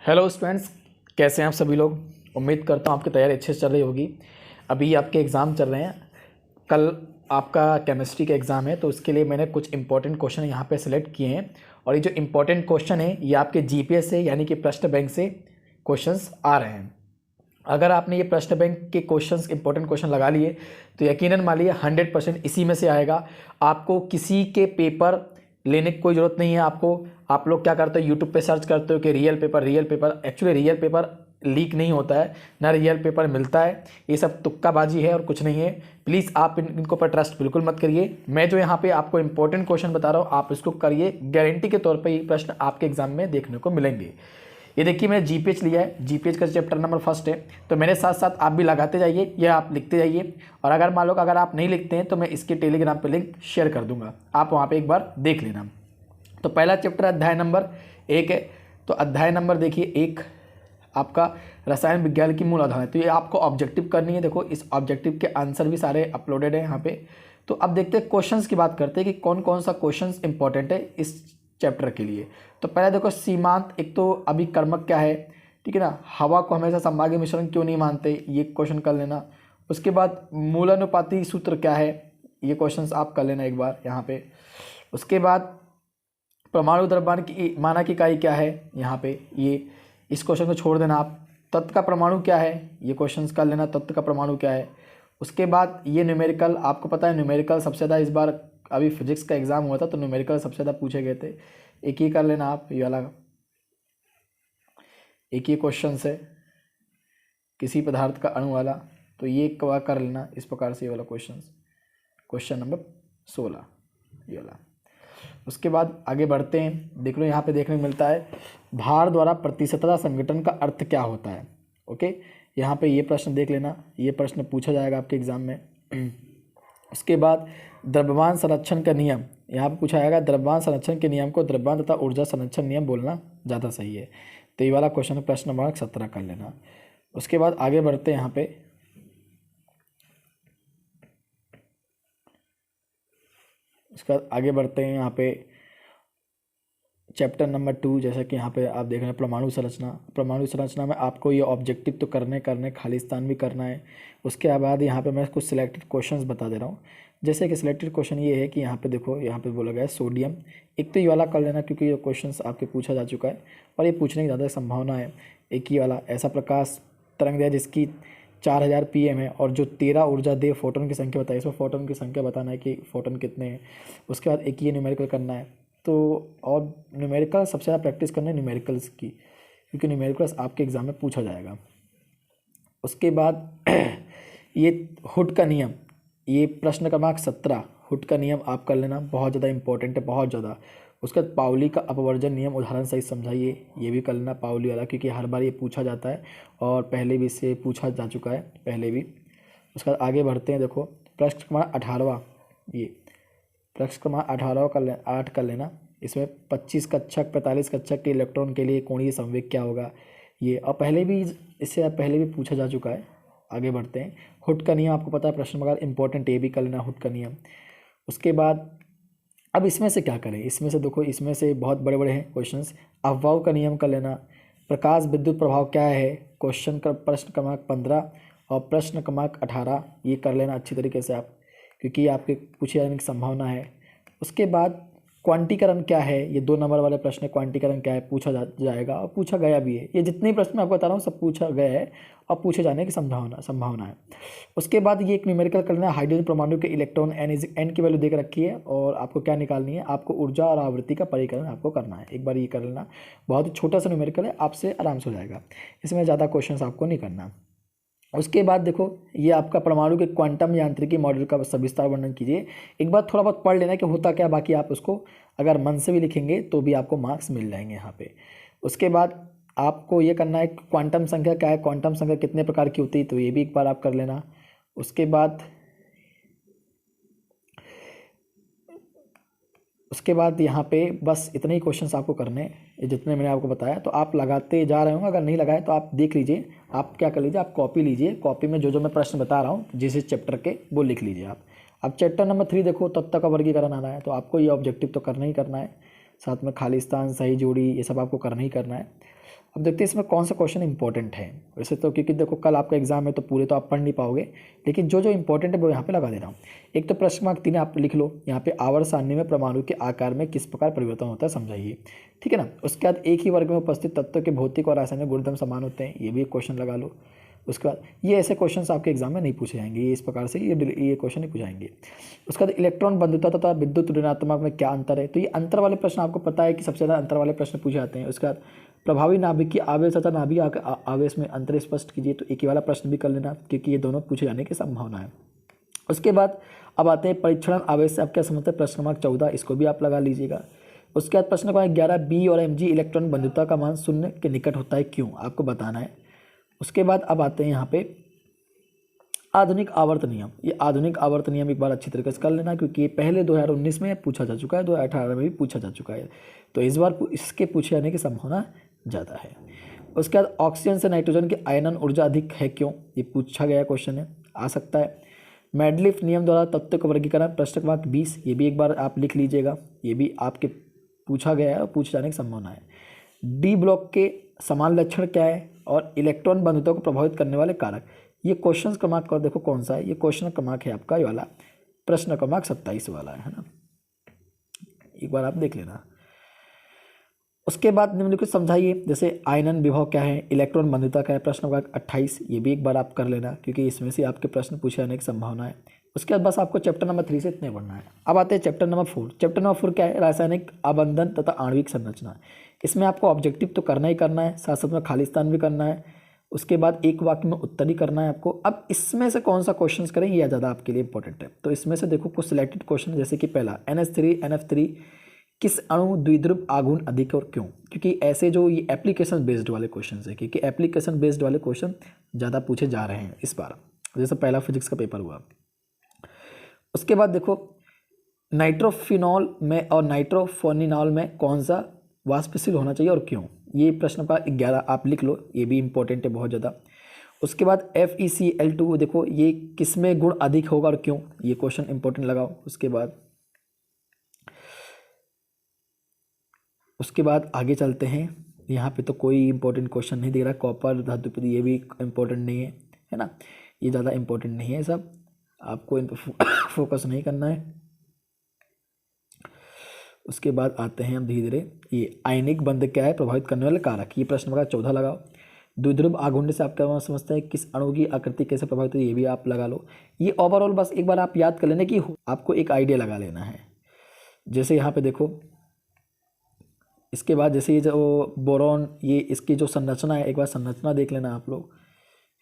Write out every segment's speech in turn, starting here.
Hello students, कैसे हैं आप सभी लोग। उम्मीद करता हूँ आपकी तैयारी अच्छे से चल रही होगी। अभी आपके एग्ज़ाम चल रहे हैं। कल आपका केमिस्ट्री का एग्ज़ाम है, तो उसके लिए मैंने कुछ इंपॉर्टेंट क्वेश्चन यहाँ पे सिलेक्ट किए हैं। और ये जो इंपॉर्टेंट क्वेश्चन है ये आपके जीपीएस से यानी कि प्रश्न बैंक से क्वेश्चंस आ रहे हैं। अगर आपने ये प्रश्न बैंक के क्वेश्चंस इंपॉर्टेंट क्वेश्चन लगा लिए तो यकीनन मानिए 100% इसी में से आएगा। आपको किसी के पेपर लेने की कोई ज़रूरत नहीं है। आप लोग क्या करते हो, यूट्यूब पे सर्च करते हो कि real paper. Actually real paper leak नहीं होता है, ना रियल पेपर मिलता है। ये सब तुक्काबाजी है और कुछ नहीं है। प्लीज़ आप इनको पर ट्रस्ट बिल्कुल मत करिए। मैं जो यहाँ पे आपको इंपॉर्टेंट क्वेश्चन बता रहा हूँ आप इसको करिए, गारंटी के तौर पर ये प्रश्न आपके एग्जाम में देखने को मिलेंगे। ये देखिए मैंने जीपीएच लिया है, जीपीएच का चैप्टर नंबर 1 है। तो मेरे साथ साथ आप भी लगाते जाइए या आप लिखते जाइए। और अगर मान लो अगर आप नहीं लिखते हैं तो मैं इसके टेलीग्राम पे लिंक शेयर कर दूंगा, आप वहाँ पे एक बार देख लेना। तो पहला चैप्टर अध्याय नंबर 1 है। तो अध्याय नंबर देखिए 1 आपका रसायन विज्ञान की मूल अवधारणा। तो ये आपको ऑब्जेक्टिव करनी है। देखो इस ऑब्जेक्टिव के आंसर भी सारे अपलोडेड है यहाँ पे। तो अब देखते हैं क्वेश्चंस की बात करते हैं कि कौन कौन सा क्वेश्चंस इंपॉर्टेंट है इस चैप्टर के लिए। तो पहले देखो सीमांत, एक तो अभिकर्मक क्या है, ठीक है ना। हवा को हमेशा समभागी मिश्रण क्यों नहीं मानते, ये क्वेश्चन कर लेना। उसके बाद मूलानुपाती सूत्र क्या है, ये क्वेश्चंस आप कर लेना एक बार यहाँ पे। उसके बाद परमाणु द्रव्यमान की मानक इकाई क्या है, यहाँ पे ये इस क्वेश्चन को छोड़ देना आप। तत्व का परमाणु क्या है, ये क्वेश्चंस कर लेना, तत्व का परमाणु क्या है। उसके बाद ये न्यूमेरिकल, आपको पता है न्यूमेरिकल सबसे ज़्यादा इस बार अभी फिजिक्स का एग्जाम हुआ था तो न्यूमेरिकल सबसे ज़्यादा पूछे गए थे। एक ही कर लेना आप, ये वाला एक ही क्वेश्चन है किसी पदार्थ का अणु वाला, तो ये कर लेना इस प्रकार से ये वाला क्वेश्चन नंबर 16 ये वाला। उसके बाद आगे बढ़ते हैं। देख लो यहाँ पे देखने को मिलता है भार द्वारा प्रतिशतता संगठन का अर्थ क्या होता है। ओके, यहाँ पे ये प्रश्न देख लेना, ये प्रश्न पूछा जाएगा आपके एग्जाम में। उसके बाद द्रव्यमान संरक्षण का नियम, यहाँ पे पूछा जाएगा द्रव्यमान संरक्षण के नियम को द्रव्यमान तथा ऊर्जा संरक्षण नियम बोलना ज़्यादा सही है। तो ये वाला क्वेश्चन प्रश्न नंबर 17 कर लेना। उसके बाद आगे बढ़ते हैं यहाँ पे। उसके बाद आगे बढ़ते हैं यहाँ पे चैप्टर नंबर 2, जैसा कि यहाँ पे आप देख रहे हैं परमाणु संरचना। परमाणु संरचना में आपको ये ऑब्जेक्टिव तो करने खालिस्तान भी करना है। उसके बाद यहाँ पे मैं कुछ सिलेक्टेड क्वेश्चंस बता दे रहा हूँ। जैसे कि सिलेक्टेड क्वेश्चन ये है कि यहाँ पे देखो, यहाँ पे बोला गया है सोडियम। एक तो ये वाला कर लेना क्योंकि ये क्वेश्चंस आपके पूछा जा चुका है और ये पूछने की ज़्यादा संभावना है। एक ही वाला, ऐसा प्रकाश तरंग दिया जिसकी 4000 PM है और जो 13 ऊर्जा दे फोटोन की संख्या बताई, इसमें फोटोन की संख्या बताना है कि फोटोन कितने हैं। उसके बाद एक ये न्यूमेरिकल करना है। तो और न्यूमेरिकल सबसे ज़्यादा प्रैक्टिस करना है न्यूमेरिकल्स की, क्योंकि न्यूमेरिकल्स आपके एग्ज़ाम में पूछा जाएगा। उसके बाद ये हुड का नियम, ये प्रश्न क्रमांक 17 हुड का नियम आप कर लेना, बहुत ज़्यादा इंपॉर्टेंट है, बहुत ज़्यादा। उसके बाद पाउली का अपवर्जन नियम उदाहरण सहित समझाइए, ये भी कर लेना पाउली वाला, क्योंकि हर बार ये पूछा जाता है और पहले भी इससे पूछा जा चुका है पहले भी। उसके बाद आगे बढ़ते हैं। देखो प्रश्न क्रमांक 18, ये प्रश्न क्रमांक 18 कर लेना। इसमें 25 कक्षक 45 कक्षक के इलेक्ट्रॉन के लिए कोणीय संवेग क्या होगा, ये और पहले भी इससे पहले भी पूछा जा चुका है। आगे बढ़ते हैं। हुड का नियम आपको पता है, प्रश्न नंबर इंपॉर्टेंट, ये भी कर लेना हुड का नियम। उसके बाद अब इसमें से क्या करें, इसमें से देखो इसमें से बहुत बड़े बड़े हैं क्वेश्चंस। अफवाह का नियम कर लेना। प्रकाश विद्युत प्रभाव क्या है, क्वेश्चन का प्रश्न क्रमांक 15 और प्रश्न क्रमांक 18, ये कर लेना अच्छी तरीके से आप, क्योंकि आपके पूछे जाने की संभावना है। उसके बाद क्वांटीकरण क्या है, ये 2 नंबर वाले प्रश्न क्वांटीकरण क्या है पूछा जाएगा और पूछा गया भी है। ये जितने प्रश्न मैं आपको बता रहा हूँ सब पूछा गया है और पूछे जाने की संभावना है। उसके बाद ये एक न्यूमेरिकल करना है। हाइड्रोजन परमाणु के इलेक्ट्रॉन एन की वैल्यू देख रखी है और आपको क्या निकालनी है, आपको ऊर्जा और आवृत्ति का परिकलन आपको करना है। एक बार ये कर लेना, बहुत ही छोटा सा न्यूमेरिकल है, आपसे आराम से हो जाएगा, इसमें ज़्यादा क्वेश्चन आपको नहीं करना। उसके बाद देखो ये आपका परमाणु के क्वांटम यांत्रिकी मॉडल का सविस्तार वर्णन कीजिए। एक बार थोड़ा बहुत पढ़ लेना कि होता क्या, बाकी आप उसको अगर मन से भी लिखेंगे तो भी आपको मार्क्स मिल जाएंगे यहाँ पे। उसके बाद आपको ये करना है क्वांटम संख्या क्या है, क्वांटम संख्या कितने प्रकार की होती है, तो ये भी एक बार आप कर लेना। उसके बाद यहाँ पे बस इतने ही क्वेश्चंस आपको करने हैं, जितने मैंने आपको बताया। तो आप लगाते जा रहे होंगे, अगर नहीं लगाए तो आप देख लीजिए। आप क्या कर लीजिए, आप कॉपी लीजिए, कॉपी में जो मैं प्रश्न बता रहा हूँ जिस चैप्टर के वो लिख लीजिए आप। अब चैप्टर नंबर 3 देखो, तत्व का वर्गीकरण आना है, तो आपको ये ऑब्जेक्टिव तो करना ही करना है। साथ में खालिस्तान, सही जोड़ी, ये सब आपको करना ही करना है। अब देखते हैं इसमें कौन सा क्वेश्चन इंपॉर्टेंट है। वैसे तो क्योंकि देखो कल आपका एग्जाम है तो पूरे तो आप पढ़ नहीं पाओगे, लेकिन जो जो इंपॉर्टेंट है वो यहाँ पे लगा दे रहा हूँ। एक तो प्रश्न क्रमांक 3 आप लिख लो, यहाँ पे आवर्त सारणी में परमाणु के आकार में किस प्रकार परिवर्तन होता है समझाइए, ठीक है ना। उसके बाद एक ही वर्ग में उपस्थित तत्वों के भौतिक और रासायनिक गुणधर्म समान होते हैं, ये भी एक क्वेश्चन लगा लो। उसके बाद ये ऐसे क्वेश्चंस आपके एग्जाम में नहीं पूछे जाएंगे, ये इस प्रकार से ये क्वेश्चन नहीं पूछाएंगे। उसके बाद इलेक्ट्रॉन बंधुता तथा विद्युत ऋणात्मक में क्या अंतर है, तो ये अंतर वाले प्रश्न आपको पता है कि सबसे ज़्यादा अंतर वाले प्रश्न पूछे जाते हैं। उसके बाद प्रभावी नाभिक की आवेश तथा नाभिक आवेश में अंतर स्पष्ट कीजिए, तो एक ही वाला प्रश्न भी कर लेना क्योंकि ये दोनों पूछे जाने की संभावना है। उसके बाद अब आते हैं परीक्षण आवेश से आप क्या समझते हैं, प्रश्न क्रमांक 14, इसको भी आप लगा लीजिएगा। उसके बाद प्रश्न क्रमांक 11, बी और mg इलेक्ट्रॉन बंधुता का मान शून्य के निकट होता है क्यों, आपको बताना है। उसके बाद अब आते हैं यहाँ पे आधुनिक आवर्त नियम। ये आधुनिक आवर्त नियम एक बार अच्छी तरीके से कर लेना क्योंकि ये पहले 2019 में पूछा जा चुका है, 2018 में भी पूछा जा चुका है, तो इस बार इसके पूछे जाने की संभावना ज़्यादा है। उसके बाद ऑक्सीजन से नाइट्रोजन की आयनन ऊर्जा अधिक है क्यों, ये पूछा गया क्वेश्चन है, आ सकता है। मेडलिफ नियम द्वारा तत्व का वर्गीकरण, प्रश्न क्रमांक 20, ये भी एक बार आप लिख लीजिएगा, ये भी आपके पूछा गया है और पूछे जाने की संभावना है। डी ब्लॉक के समान लक्षण क्या है और इलेक्ट्रॉन बंधुता को प्रभावित करने वाले कारक, ये क्वेश्चन क्रमांक का देखो कौन सा है, ये क्वेश्चन क्रमांक है आपका ये वाला प्रश्न क्रमांक 27 वाला है ना, एक बार आप देख लेना। उसके बाद निम्नलिखित समझाइए, जैसे आयनन विभव क्या है, इलेक्ट्रॉन बंधुता क्या है, प्रश्न क्रमांक 28, ये भी एक बार आप कर लेना क्योंकि इसमें से आपके प्रश्न पूछे जाने की संभावना है। उसके बाद बस आपको चैप्टर नंबर 3 से इतने पढ़ना है। अब आते हैं चैप्टर नंबर 4। चैप्टर नंबर 4 क्या है, रासायनिक आबंधन तथा आणविक संरचना। इसमें आपको ऑब्जेक्टिव तो करना ही करना है, साथ साथ में खालिस्तान भी करना है। उसके बाद एक वाक्य में उत्तर ही करना है आपको। अब इसमें से कौन सा क्वेश्चन करें ये ज़्यादा आपके लिए इंपॉर्टेंट है, तो इसमें से देखो कुछ सिलेक्टेड क्वेश्चन, जैसे कि पहला NH3 NF3 किस अणु द्विध्रुव आघूर्ण अधिक और क्यों, क्योंकि ऐसे जो ये एप्लीकेशन बेस्ड वाले क्वेश्चन है, क्योंकि एप्लीकेशन बेस्ड वाले क्वेश्चन ज़्यादा पूछे जा रहे हैं इस बार, जैसे पहला फिजिक्स का पेपर हुआ। उसके बाद देखो नाइट्रोफिनॉल में और नाइट्रोफोनिनॉल में कौन सा वाष्पशील होना चाहिए और क्यों, ये प्रश्न का 11 आप लिख लो, ये भी इंपॉर्टेंट है बहुत ज़्यादा। उसके बाद FeCl2 देखो ये किसमें गुण अधिक होगा और क्यों, ये क्वेश्चन इंपॉर्टेंट लगाओ। उसके बाद आगे चलते हैं, यहाँ पे तो कोई इंपॉर्टेंट क्वेश्चन नहीं दे रहा, कॉपर धातु, ये भी इंपॉर्टेंट नहीं है ना, ये ज़्यादा इंपॉर्टेंट नहीं है, सब आपको इन पर फोकस नहीं करना है। उसके बाद आते हैं हम धीरे धीरे, ये आयनिक बंध क्या है, प्रभावित करने वाले कारक, ये प्रश्न नंबर 14 लगाओ। द्विध्रुव आघूर्ण से आप क्या समझते हैं, किस अणु की आकृति कैसे प्रभावित होती है, ये भी आप लगा लो। ये ओवरऑल बस एक बार आप याद कर लेना कि आपको एक आइडिया लगा लेना है। जैसे यहाँ पे देखो, इसके बाद जैसे ये जो बोरॉन, ये इसकी जो संरचना है, एक बार संरचना देख लेना आप लोग,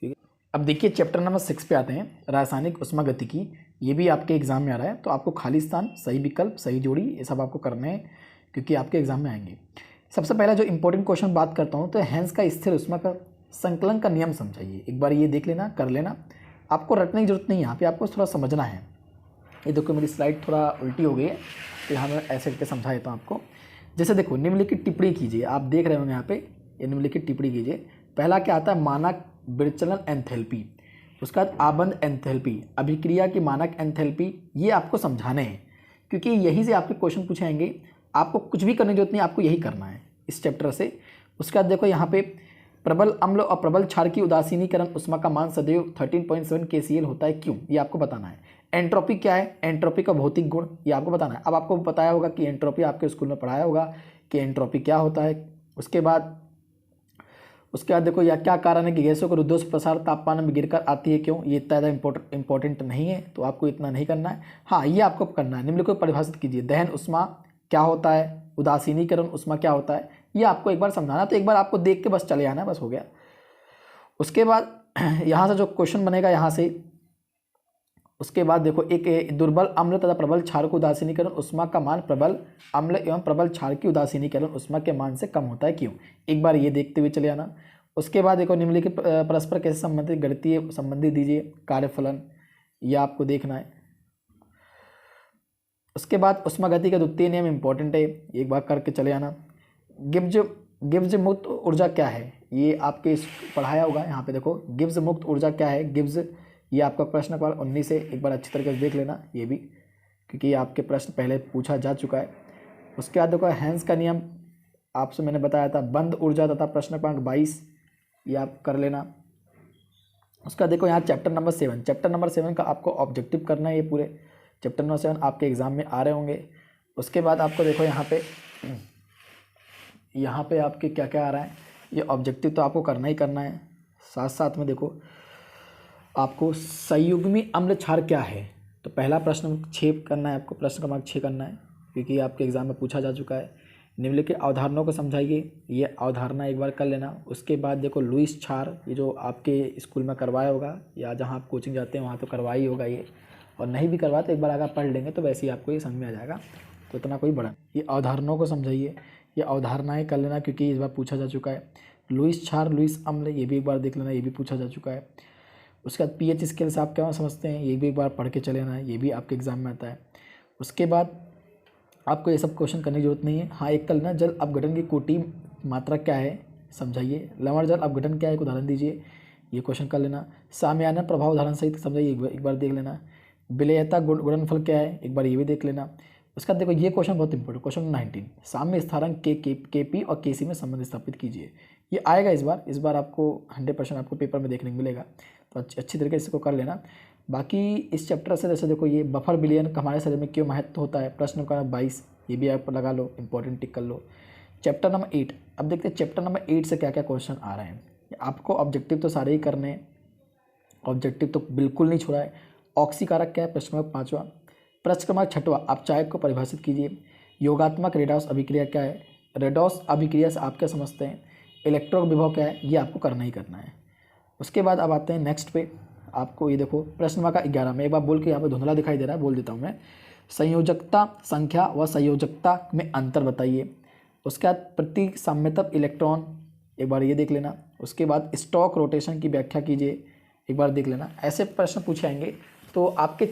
ठीक है। अब देखिए चैप्टर नंबर 6 पे आते हैं, रासायनिक उष्मागतिकी, ये भी आपके एग्जाम में आ रहा है, तो आपको खालिस्तान, सही विकल्प, सही जोड़ी, ये सब आपको करने हैं क्योंकि आपके एग्जाम में आएंगे। सबसे पहला जो इंपॉर्टेंट क्वेश्चन बात करता हूँ, तो हेंस का स्थिर ऊष्मा का संकलन का नियम समझाइए, एक बार ये देख लेना, कर लेना, आपको रटने की जरूरत नहीं है, यहाँ पे आपको थोड़ा समझना है। ये देखो मेरी स्लाइड थोड़ा उल्टी हो गई है, तो यहाँ मैं ऐसे करके समझा देता हूँ आपको। जैसे देखो निम्नलिखित टिप्पणी कीजिए, आप देख रहे होंगे यहाँ पे, ये निम्नलिखित टिप्पणी कीजिए। पहला क्या आता है, मानक विचलन एंथैल्पी, उसके बाद आबंध एंथैल्पी, अभिक्रिया की मानक एंथैल्पी, ये आपको समझाने हैं क्योंकि यही से आपके क्वेश्चन पूछे जाएंगे, आपको कुछ भी करने की जरूरत नहीं, आपको यही करना है इस चैप्टर से। उसके बाद देखो यहाँ पे प्रबल अम्ल और प्रबल क्षार की उदासीनीकरण ऊष्मा का मान सदैव 13.7 kCl होता है क्यों, ये आपको बताना है। एंट्रोपी क्या है, एंट्रोपी का भौतिक गुण, ये आपको बताना है। अब आपको बताया होगा कि एंट्रोपी, आपके स्कूल में पढ़ाया होगा कि एंट्रोपी क्या होता है। उसके बाद देखो यह क्या कारण है कि गैसों को रुद्धोष्म प्रसार तापमान में गिरकर आती है क्यों, ये इतना ज़्यादा इंपॉर्टेंट नहीं है, तो आपको इतना नहीं करना है। हाँ, ये आपको करना है, निम्नलिखित को परिभाषित कीजिए, दहन ऊष्मा क्या होता है, उदासीनीकरण ऊष्मा क्या होता है, ये आपको एक बार समझाना, तो एक बार आपको देख के बस चले आना, बस हो गया। उसके बाद यहाँ से जो क्वेश्चन बनेगा यहाँ से, उसके बाद देखो एक दुर्बल अम्ल तथा प्रबल क्षार को उदासीनीकरण ऊष्मा का मान प्रबल अम्ल एवं प्रबल क्षार की उदासीनीकरण ऊष्मा के मान से कम होता है क्यों, एक बार ये देखते हुए चले आना। उसके बाद देखो निम्नलिखित परस्पर कैसे संबंधित गणितीय संबंधी दीजिए, कार्यफलन, ये आपको देखना है। उसके बाद ऊष्मागति का द्वितीय नियम इंपॉर्टेंट है, एक बार करके चले आना। गिब्स मुक्त ऊर्जा क्या है, ये आपके पढ़ाया होगा, यहाँ पे देखो गिब्स मुक्त ऊर्जा क्या है, गिब्स, ये आपका प्रश्न नंबर 19 है, एक बार अच्छी तरीके से देख लेना ये भी, क्योंकि आपके प्रश्न पहले पूछा जा चुका है। उसके बाद देखो हेंस का नियम आपसे मैंने बताया था, बंद ऊर्जा तथा प्रश्न क्रमांक 22 ये आप कर लेना। उसका देखो यहाँ चैप्टर नंबर 7 का आपको ऑब्जेक्टिव करना है, ये पूरे चैप्टर नंबर 7 आपके एग्जाम में आ रहे होंगे। उसके बाद आपको देखो यहाँ पे आपके क्या क्या आ रहा है, ये ऑब्जेक्टिव तो आपको करना ही करना है। साथ साथ में देखो आपको संयुग्मी अम्ल क्षार क्या है, तो पहला प्रश्न 6 करना है आपको, प्रश्न क्रमांक 6 करना है, क्योंकि आपके एग्जाम में पूछा जा चुका है। निम्नलिखित अवधारणाओं को समझाइए, ये अवधारणा एक बार कर लेना। उसके बाद देखो लुईस क्षार, ये जो आपके स्कूल में करवाया होगा या जहाँ आप कोचिंग जाते हैं वहाँ तो करवाया ही होगा ये, और नहीं भी करवाया तो एक बार अगर पढ़ लेंगे तो वैसे ही आपको ये समझ में आ जाएगा, तो इतना कोई बड़ा। ये अवधारणाओं को समझाइए, ये अवधारणाएँ कर लेना क्योंकि इस बार पूछा जा चुका है। लुईस क्षार, लुईस अम्ल, ये भी एक बार देख लेना, ये भी पूछा जा चुका है। उसके बाद पीएच स्केल्स आप क्या समझते हैं, ये भी एक बार पढ़ के चले ना, ये भी आपके एग्जाम में आता है। उसके बाद आपको ये सब क्वेश्चन करने की जरूरत नहीं है। हाँ, एक कर लेना, जल अपघटन की कोटि मात्रा क्या है समझाइए। लवण जल अपघटन क्या है, एक उदाहरण दीजिए, ये क्वेश्चन कर लेना। साम्यायन प्रभाव उदाहरण सहित समझाइए, एक बार देख लेना। विलेयता गुणनफल क्या है, एक बार ये भी देख लेना। उसका देखो ये क्वेश्चन बहुत इंपॉर्टेंट, क्वेश्चन 19, साम्य स्थानांक के पी और के सी में संबंध स्थापित कीजिए। ये आएगा इस बार आपको 100% आपको पेपर में देखने को मिलेगा, तो अच्छी तरीके से इसको कर लेना। बाकी इस चैप्टर से जैसे देखो ये बफर विलयन हमारे शरीर में क्यों महत्व होता है, प्रश्न का 22, ये भी आप लगा लो, इंपॉर्टेंट टिक कर लो। चैप्टर नंबर 8, अब देखते हैं चैप्टर नंबर 8 से क्या क्या क्वेश्चन आ रहे हैं। आपको ऑब्जेक्टिव तो सारे ही करने हैं, ऑब्जेक्टिव तो बिल्कुल नहीं छोड़ा है। ऑक्सीकारक क्या है, प्रश्न क्रमांक 5वां। प्रश्न क्रमांक 6वां, आप चाय को परिभाषित कीजिए। योगात्मक रेडॉस अभिक्रिया क्या है, रेडॉस अभिक्रिया से आप क्या समझते हैं। इलेक्ट्रॉन विभव क्या है, ये आपको करना ही करना है। उसके बाद अब आते हैं नेक्स्ट पे, आपको ये देखो प्रश्न नंबर 11 में एक बार बोल के, यहाँ पे धुंधला दिखाई दे रहा है, बोल देता हूँ मैं। संयोजकता संख्या व संयोजकता में अंतर बताइए। उसके बाद प्रति साम्यतम इलेक्ट्रॉन, एक बार ये देख लेना। उसके बाद स्टॉक रोटेशन की व्याख्या कीजिए, एक बार देख लेना। ऐसे प्रश्न पूछे आएंगे, तो आपके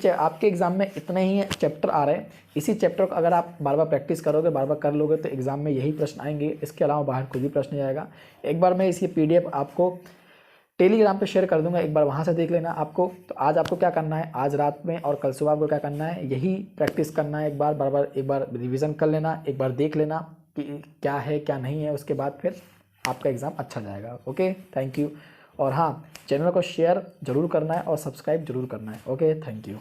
एग्जाम में इतने ही चैप्टर आ रहे हैं। इसी चैप्टर को अगर आप बार बार प्रैक्टिस करोगे, बार बार कर लोगे, तो एग्जाम में यही प्रश्न आएंगे, इसके अलावा बाहर कोई भी प्रश्न नहीं आएगा। एक बार मैं इसकी PDF आपको टेलीग्राम पे शेयर कर दूंगा, एक बार वहाँ से देख लेना आपको। तो आज आपको क्या करना है, आज रात में और कल सुबह आपको क्या करना है, यही प्रैक्टिस करना है। एक बार रिवीजन कर लेना, एक बार देख लेना कि क्या है क्या नहीं है, उसके बाद फिर आपका एग्ज़ाम अच्छा जाएगा। Okay, thank you. और हाँ, चैनल को शेयर जरूर करना है और सब्सक्राइब जरूर करना है। Okay, thank you.